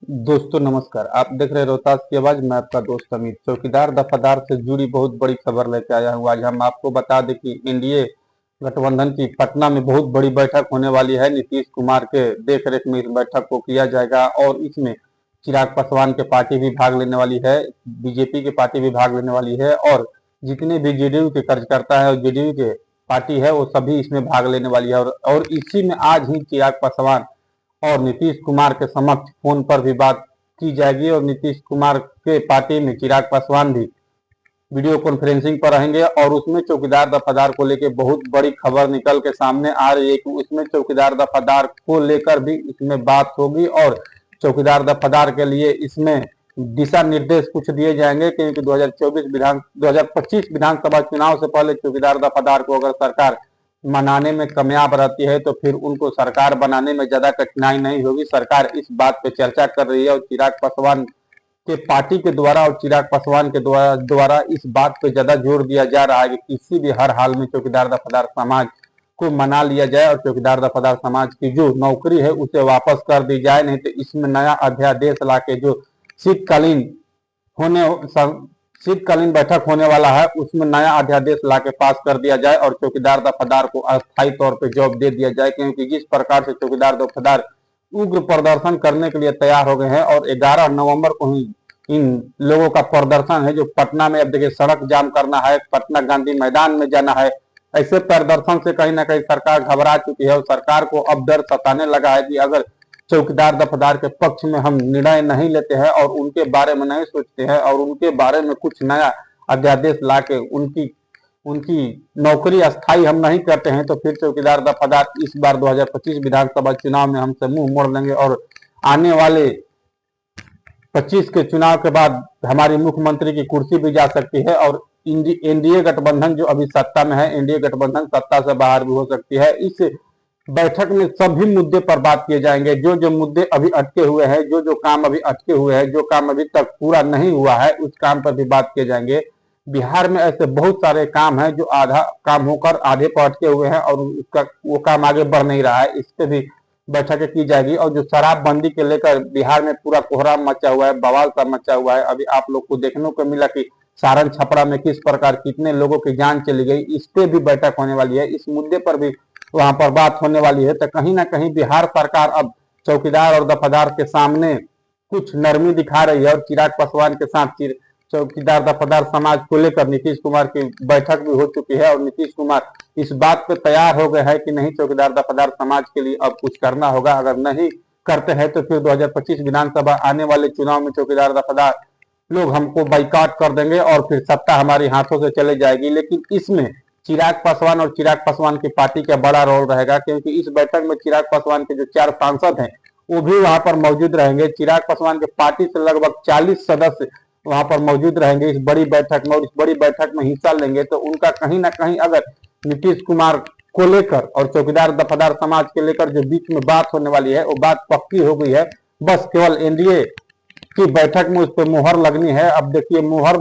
दोस्तों नमस्कार। आप देख रहे हैं रोहतास की आवाज। मैं आपका दोस्त अमित चौकीदार दफादार से जुड़ी बहुत बड़ी खबर लेके आया हूँ। आज हम आपको बता दें कि एनडीए गठबंधन की पटना में बहुत बड़ी बैठक होने वाली है। नीतीश कुमार के देख रेख में इस बैठक को किया जाएगा और इसमें चिराग पासवान के पार्टी भी भाग लेने वाली है, बीजेपी की पार्टी भी भाग लेने वाली है और जितने भी जेडीयू के कार्यकर्ता है और जेडीयू के पार्टी है वो सभी इसमें भाग लेने वाली है। और इसी में आज ही चिराग पासवान और नीतीश कुमार के समक्ष फोन पर भी बात की जाएगी और नीतीश कुमार के पार्टी में चिराग पासवान भी वीडियो कॉन्फ्रेंसिंग पर रहेंगे और उसमें चौकीदार दफादार को लेकर बहुत बड़ी खबर निकल के सामने आ रही है कि उसमें चौकीदार दफादार को लेकर भी इसमें बात होगी और चौकीदार दफादार के लिए इसमें दिशा निर्देश कुछ दिए जाएंगे, क्योंकि 2025 विधानसभा चुनाव से पहले चौकीदार दफादार को अगर सरकार मनाने में कामयाब रहती है तो फिर उनको सरकार बनाने में ज्यादा कठिनाई नहीं होगी। सरकार इस बात पे चर्चा कर रही है और चिराग पासवान के पार्टी के द्वारा और चिराग पासवान के द्वारा इस बात पे ज्यादा जोर दिया जा रहा है कि किसी भी हर हाल में चौकीदार दफादार समाज को मना लिया जाए और चौकीदार दफादार समाज की जो नौकरी है उसे वापस कर दी जाए, नहीं तो इसमें नया अध्यादेश लाके जो शीतकालीन होने शीतकालीन बैठक होने वाला है उसमें नया अध्यादेश लाके पास कर दिया जाए और चौकीदार दफादार को अस्थायी तौर पर जॉब दे दिया जाए, क्योंकि जिस प्रकार से चौकीदार दफादार उग्र प्रदर्शन करने के लिए तैयार हो गए हैं और 11 नवंबर को ही इन लोगों का प्रदर्शन है जो पटना में, अब देखिए सड़क जाम करना है, पटना गांधी मैदान में जाना है। ऐसे प्रदर्शन से कहीं ना कहीं सरकार घबरा चुकी है और सरकार को अब डर सताने लगा है कि अगर चौकीदार दफादार के पक्ष में हम निर्णय नहीं लेते हैं और उनके बारे में नहीं सोचते हैं और उनके बारे में कुछ नया अध्यादेश लाके उनकी उनकी नौकरी अस्थायी हम नहीं करते हैं तो फिर चौकीदार दफादार इस बार 2025 विधानसभा चुनाव में हमसे मुंह मोड़ लेंगे और आने वाले 25 के चुनाव के बाद हमारी मुख्यमंत्री की कुर्सी भी जा सकती है और एनडीए गठबंधन जो अभी सत्ता में है, एनडीए गठबंधन सत्ता से बाहर भी हो सकती है। इस बैठक में सभी मुद्दे पर बात किए जाएंगे, जो जो मुद्दे अभी अटके हुए हैं, जो जो काम अभी अटके हुए हैं, जो काम अभी तक पूरा नहीं हुआ है उस काम पर भी बात किए जाएंगे। बिहार में ऐसे बहुत सारे काम हैं जो आधा काम होकर आधे पर अटके हुए हैं और उसका वो काम आगे बढ़ नहीं रहा है, इस पे भी बैठकें की जाएगी। और जो शराबबंदी के लेकर बिहार में पूरा कोहराम मचा हुआ है, बवाल सा मचा हुआ है, अभी आप लोग को देखने को मिला कि सारण छपरा में किस प्रकार कितने लोगों की जान चली गई, इस पे भी बैठक होने वाली है, इस मुद्दे पर भी वहां पर बात होने वाली है। तो कहीं ना कहीं बिहार सरकार अब चौकीदार और दफादार के सामने कुछ नरमी दिखा रही है और चिराग पासवान के साथ चौकीदार दफादार समाज को लेकर नीतीश कुमार की बैठक भी हो चुकी है और नीतीश कुमार इस बात पे तैयार हो गए हैं कि नहीं, चौकीदार दफादार समाज के लिए अब कुछ करना होगा। अगर नहीं करते हैं तो फिर 2025 विधानसभा आने वाले चुनाव में चौकीदार दफादार लोग हमको बाइकाट कर देंगे और फिर सत्ता हमारे हाथों से चले जाएगी। लेकिन इसमें चिराग पासवान और चिराग पासवान की पार्टी का बड़ा रोल रहेगा, क्योंकि इस बैठक में चिराग पासवान के जो 4 सांसद हैं वो भी वहां पर मौजूद रहेंगे। चिराग पासवान के पार्टी से लगभग 40 सदस्य वहां पर मौजूद रहेंगे इस बड़ी बैठक में और इस बड़ी बैठक में हिस्सा लेंगे। तो उनका कहीं ना कहीं अगर नीतीश कुमार को लेकर और चौकीदार दफादार समाज के लेकर जो बीच में बात होने वाली है वो बात पक्की हो गई है। बस केवल एनडीए की बैठक में उस पर मुहर लगनी है। अब देखिए मुहर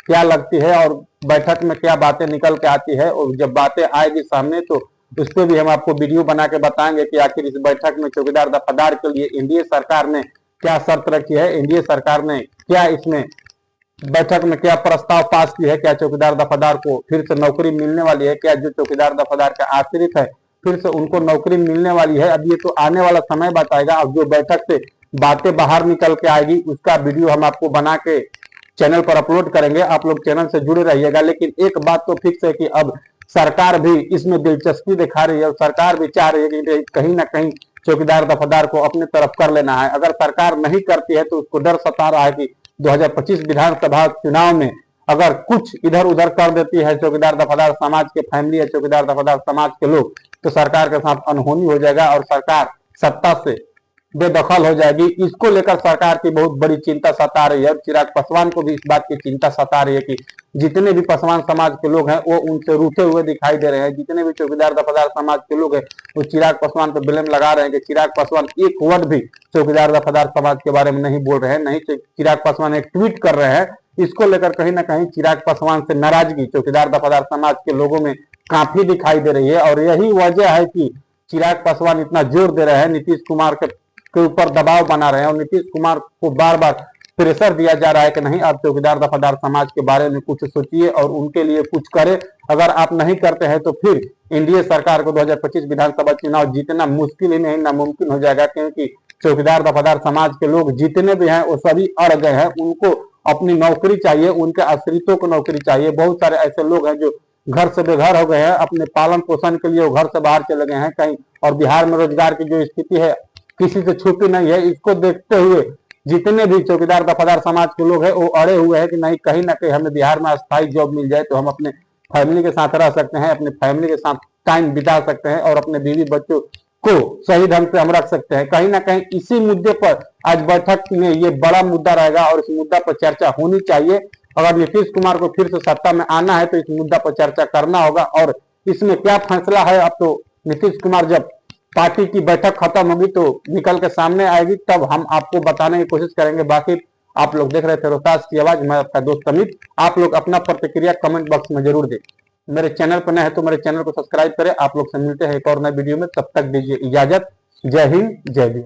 क्या लगती है और बैठक में क्या बातें निकल के आती है, और जब बातें आएगी सामने तो उस पर भी हम आपको वीडियो बना के बताएंगे कि आखिर इस बैठक में चौकीदार दफादार के लिए एनडीए सरकार ने क्या शर्त रखी है, एनडीए सरकार ने क्या इसमें बैठक में क्या प्रस्ताव पास की है, क्या चौकीदार दफादार को फिर से नौकरी मिलने वाली है, क्या जो चौकीदार दफादार का आश्रित है फिर से उनको नौकरी मिलने वाली है। अब ये तो आने वाला समय बताएगा। अब जो बैठक से बातें बाहर निकल के आएगी उसका वीडियो हम आपको बना के चैनल पर अपलोड करेंगे, आप लोग चैनल से जुड़े रहिएगा। लेकिन एक बात तो फिक्स है कि अब सरकार भी इसमें दिलचस्पी दिखा रही है और सरकार भी चाह रही है कि कहीं ना कहीं चौकीदार दफादार को अपने तरफ कर लेना है। अगर सरकार नहीं करती है तो उसको डर सता रहा है कि 2025 विधानसभा चुनाव में अगर कुछ इधर उधर कर देती है चौकीदार दफादार समाज के फैमिली या चौकीदार दफादार समाज के लोग, तो सरकार के साथ अनहोनी हो जाएगा और सरकार सत्ता से बेदखल हो जाएगी। इसको लेकर सरकार की बहुत बड़ी चिंता सता रही है और चिराग पासवान को भी इस बात की चिंता सता रही है कि जितने भी पासवान समाज के लोग हैं वो उनसे रूठे हुए दिखाई दे रहे हैं। जितने भी चौकीदार दफादार समाज के लोग हैं वो चिराग पासवान पर ब्लेम लगा रहे हैं कि चिराग पासवान एक वर्ड भी चौकीदार दफादार समाज के बारे में नहीं बोल रहे हैं, नहीं चिराग पासवान एक ट्वीट कर रहे हैं। इसको लेकर कहीं ना कहीं चिराग पासवान से नाराजगी चौकीदार दफादार समाज के लोगों में काफी दिखाई दे रही है और यही वजह है कि चिराग पासवान इतना जोर दे रहे हैं नीतीश कुमार के के ऊपर दबाव बना रहे हैं और नीतीश कुमार को बार बार प्रेशर दिया जा रहा है कि नहीं, आप चौकीदार दफादार समाज के बारे में कुछ सोचिए और उनके लिए कुछ करें। अगर आप नहीं करते हैं तो फिर एनडीए सरकार को 2025 विधानसभा चुनाव जीतना मुश्किल ही नहीं नामुमकिन हो जाएगा, क्योंकि चौकीदार दफादार समाज के लोग जितने भी हैं वो सभी अड़ गए हैं। उनको अपनी नौकरी चाहिए, उनके आश्रितों को नौकरी चाहिए। बहुत सारे ऐसे लोग हैं जो घर से बेघर हो गए हैं, अपने पालन पोषण के लिए वो घर से बाहर चले गए हैं कहीं, और बिहार में रोजगार की जो स्थिति है किसी से छुपी नहीं है। इसको देखते हुए जितने भी चौकीदार दफादार समाज के लोग हैं वो अड़े हुए हैं कि नहीं, कहीं ना कहीं हमें बिहार में अस्थायी जॉब मिल जाए तो हम अपने फैमिली के साथ रह सकते हैं, अपने फैमिली के साथ टाइम बिता सकते हैं और अपने बीवी बच्चों को सही ढंग से हम रख सकते हैं। कहीं ना कहीं इसी मुद्दे पर आज बैठक में ये बड़ा मुद्दा रहेगा और इस मुद्दा पर चर्चा होनी चाहिए। अगर नीतीश कुमार को फिर से सत्ता में आना है तो इस मुद्दा पर चर्चा करना होगा, और इसमें क्या फैसला है अब तो नीतीश कुमार जब पार्टी की बैठक खत्म होगी तो निकल के सामने आएगी, तब हम आपको बताने की कोशिश करेंगे। बाकी आप लोग देख रहे थे रोहतास की आवाज, मैं आपका दोस्त अमित। आप लोग अपना प्रतिक्रिया कमेंट बॉक्स में जरूर दें। मेरे चैनल पर नए हैं तो मेरे चैनल को सब्सक्राइब करें। आप लोग से मिलते हैं एक और नए वीडियो में, तब तक दीजिए इजाजत। जय हिंद, जय बिहार।